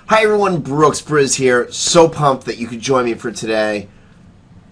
Hi everyone, Briz here. So pumped that you could join me for today.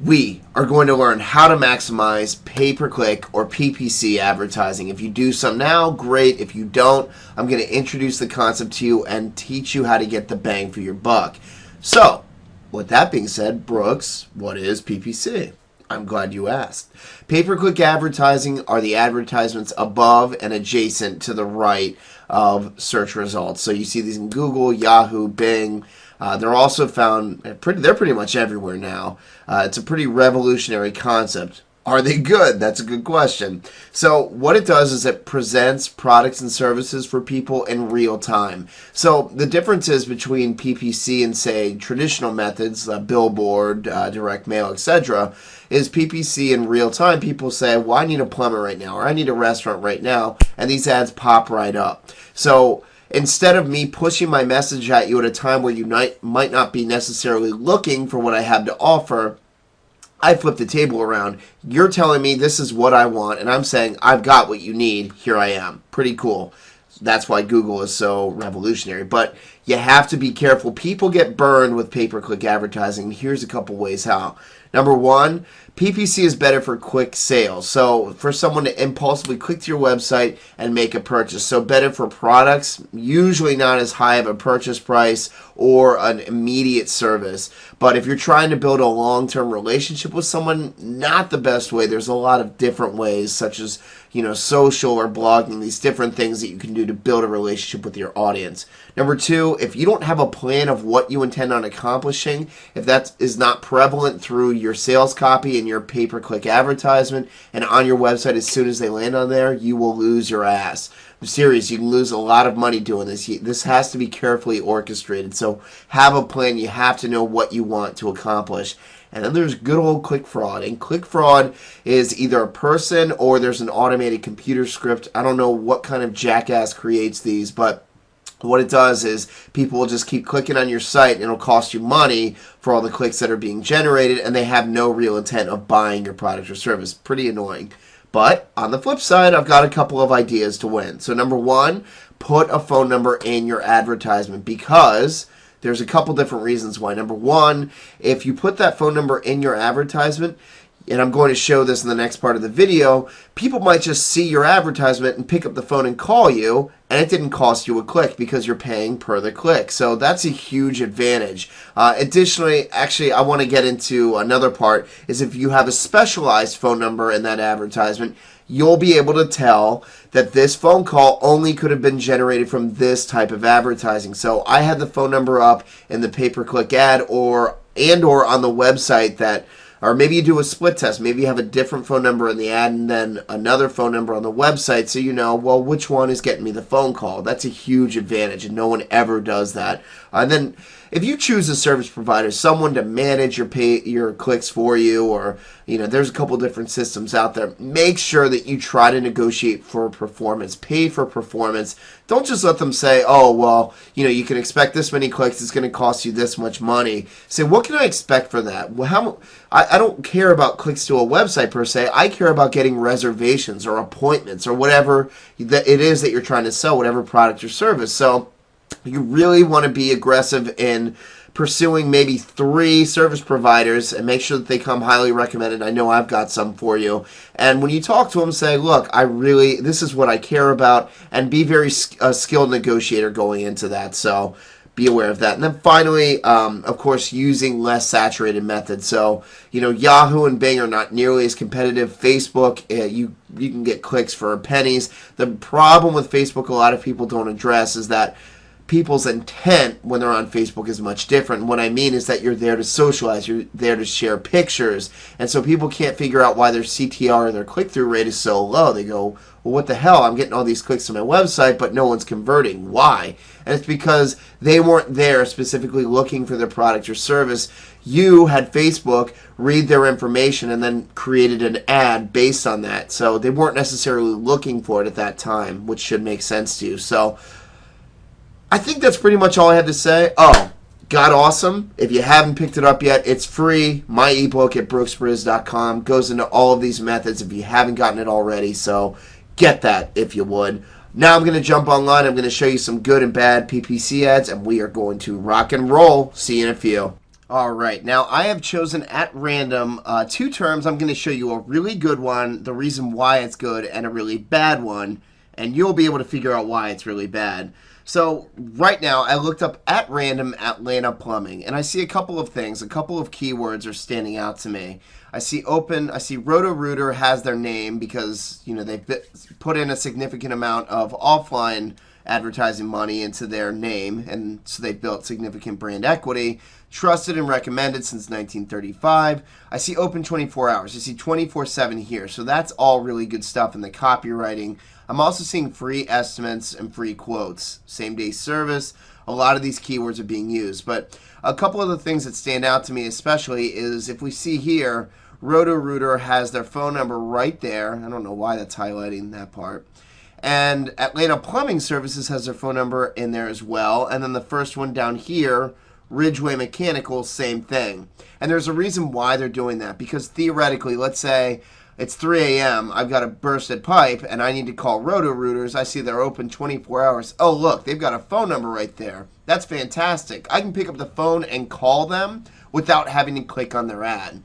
We are going to learn how to maximize pay-per-click or PPC advertising. If you do some now, great. If you don't, I'm going to introduce the concept to you and teach you how to get the bang for your buck. So, with that being said, Brooks, what is PPC? I'm glad you asked. Pay-per-click advertising are the advertisements above and adjacent to the right of search results. So you see these in Google, Yahoo, Bing. They're also found, they're pretty much everywhere now. It's a pretty revolutionary concept. Are they good? That's a good question. So what it does is it presents products and services for people in real time. So the differences between PPC and, say, traditional methods, billboard, direct mail, etc., is PPC in real time. People say, well, I need a plumber right now, or I need a restaurant right now, and these ads pop right up. So instead of me pushing my message at you at a time where you might not be necessarily looking for what I have to offer, I flip the table around. You're telling me this is what I want, and I'm saying I've got what you need. Here I am. Pretty cool. That's why Google is so revolutionary. But you have to be careful. People get burned with pay-per-click advertising. Here's a couple ways how. Number one, PPC is better for quick sales. So for someone to impulsively click to your website and make a purchase. So better for products, usually not as high of a purchase price or an immediate service. But if you're trying to build a long-term relationship with someone, not the best way. There's a lot of different ways, such as, social or blogging, these different things that you can do to build a relationship with your audience. Number two, if you don't have a plan of what you intend on accomplishing, if that is not prevalent through your sales copy and your pay-per-click advertisement and on your website as soon as they land on there, you will lose your ass. I'm serious, you can lose a lot of money doing this. This has to be carefully orchestrated. So have a plan. You have to know what you want to accomplish. And then there's good old click fraud. And click fraud is either a person or there's an automated computer script. I don't know what kind of jackass creates these, but what it does is people will just keep clicking on your site and it'll cost you money for all the clicks that are being generated, and they have no real intent of buying your product or service. Pretty annoying. But on the flip side, I've got a couple of ideas to win. So number one, put a phone number in your advertisement, because there's a couple different reasons why. Number one, if you put that phone number in your advertisement, and I'm going to show this in the next part of the video, people might just see your advertisement and pick up the phone and call you, and it didn't cost you a click because you're paying per the click. So that's a huge advantage. Additionally, actually, I want to get into another part, is if you have a specialized phone number in that advertisement, you'll be able to tell that this phone call only could have been generated from this type of advertising. So I had the phone number up in the pay-per-click ad or on the website that, or maybe you do a split test. Maybe you have a different phone number in the ad and then another phone number on the website, so you know, well, which one is getting me the phone call. That's a huge advantage, and no one ever does that. And then if you choose a service provider, someone to manage your clicks for you, or there's a couple different systems out there, make sure that you try to negotiate for performance, pay for performance. Don't just let them say, oh, well, you can expect this many clicks, it's going to cost you this much money. Say, what can I expect for that? Well, I don't care about clicks to a website per se. I care about getting reservations or appointments or whatever that it is that you're trying to sell, whatever product or service. So you really want to be aggressive in pursuing maybe 3 service providers and make sure that they come highly recommended. I know I've got some for you. And when you talk to them, say, look, this is what I care about, and be very skilled negotiator going into that. So be aware of that. And then finally, of course, using less saturated methods. So, Yahoo and Bing are not nearly as competitive. Facebook, you can get clicks for pennies. The problem with Facebook, a lot of people don't address, is that people's intent when they're on Facebook is much different. And what I mean is that you're there to socialize, you're there to share pictures, and so people can't figure out why their CTR or their click-through rate is so low. They go, well, what the hell? I'm getting all these clicks to my website, but no one's converting. Why? And it's because they weren't there specifically looking for their product or service. You had Facebook read their information and then created an ad based on that. So they weren't necessarily looking for it at that time, which should make sense to you. So I think that's pretty much all I had to say. Oh, God awesome. If you haven't picked it up yet, it's free. My ebook at brooksbriz.com goes into all of these methods if you haven't gotten it already. So get that if you would. Now I'm going to jump online. I'm going to show you some good and bad PPC ads, and we are going to rock and roll. See you in a few. All right, now I have chosen at random two terms. I'm going to show you a really good one, the reason why it's good, and a really bad one, and you'll be able to figure out why it's really bad. So right now I looked up at random Atlanta plumbing, and I see a couple of things, a couple of keywords are standing out to me. I see Roto-Rooter has their name because, you know, they've put in a significant amount of offline advertising money into their name, and so they've built significant brand equity. Trusted and recommended since 1935. I see open 24 hours. I see 24/7 here, so that's all really good stuff in the copywriting. I'm also seeing free estimates and free quotes, same day service. A lot of these keywords are being used, but a couple of the things that stand out to me especially is if we see here, Roto-Rooter has their phone number right there. I don't know why that's highlighting that part. And Atlanta Plumbing Services has their phone number in there as well. And then the first one down here, Ridgeway Mechanical, same thing. And there's a reason why they're doing that. Because theoretically, let's say it's 3 a.m., I've got a bursted pipe, and I need to call Roto-Rooters. I see they're open 24 hours. Oh, look, they've got a phone number right there. That's fantastic. I can pick up the phone and call them without having to click on their ad.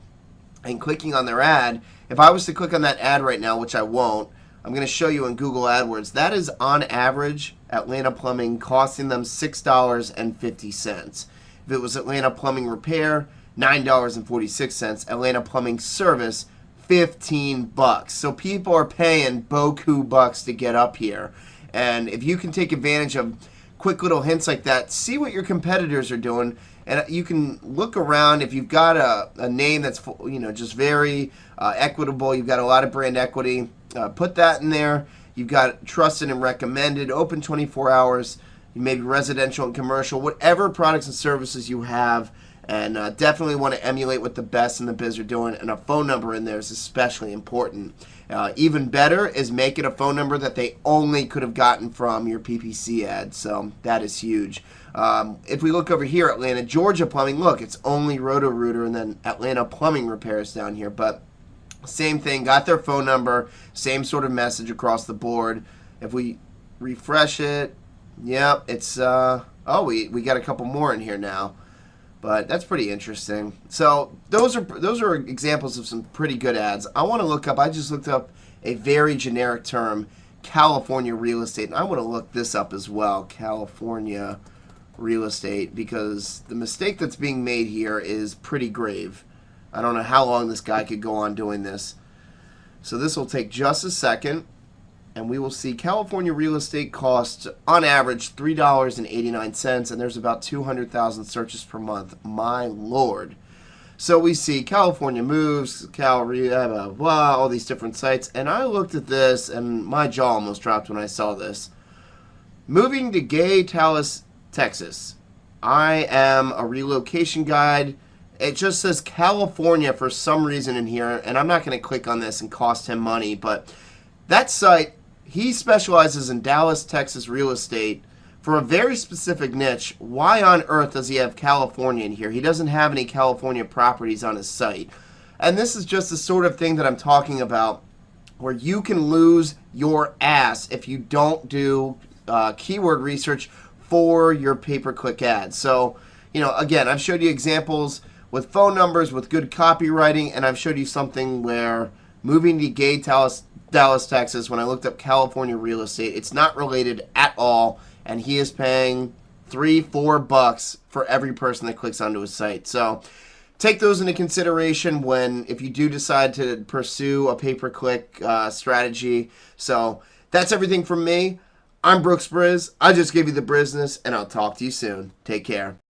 And clicking on their ad, if I was to click on that ad right now, which I won't, I'm going to show you in Google AdWords, that is on average Atlanta Plumbing costing them $6.50. If it was Atlanta Plumbing Repair, $9.46. Atlanta Plumbing Service, $15. So people are paying beaucoup bucks to get up here. And if you can take advantage of quick little hints like that, see what your competitors are doing. And you can look around. If you've got a name that's, you know, just very equitable, you've got a lot of brand equity, put that in there. You've got trusted and recommended, open 24 hours, maybe residential and commercial, whatever products and services you have, and definitely want to emulate what the best in the biz are doing, and a phone number in there is especially important. Even better is make it a phone number that they only could have gotten from your PPC ad, so that is huge. If we look over here, Atlanta, Georgia Plumbing, look, it's only Roto-Rooter and then Atlanta Plumbing Repairs down here, but same thing, got their phone number, same sort of message across the board. If we refresh it, yep, it's, we got a couple more in here now, but that's pretty interesting. So those are examples of some pretty good ads. I want to look up, I just looked up a very generic term, California real estate, and I want to look this up as well, California real estate, because the mistake that's being made here is pretty grave. I don't know how long this guy could go on doing this. So this will take just a second, and we will see California real estate costs on average $3.89, and there's about 200,000 searches per month. My Lord. So we see California Moves, Cal Rehab, blah, blah, all these different sites, and I looked at this, and my jaw almost dropped when I saw this. Moving to Gay Taos, Texas. I am a relocation guide. It just says California for some reason in here, and I'm not going to click on this and cost him money, but that site, he specializes in Dallas, Texas real estate for a very specific niche. Why on earth does he have California in here? He doesn't have any California properties on his site. And this is just the sort of thing that I'm talking about, where you can lose your ass if you don't do keyword research for your pay-per-click ads. So, you know, again, I've showed you examples with phone numbers, with good copywriting, and I've showed you something where moving to Gay Dallas, Texas, when I looked up California real estate, it's not related at all, and he is paying $3-4 for every person that clicks onto his site. So take those into consideration if you do decide to pursue a pay-per-click strategy. So that's everything from me. I'm Briz. I just gave you the Brizness, and I'll talk to you soon. Take care.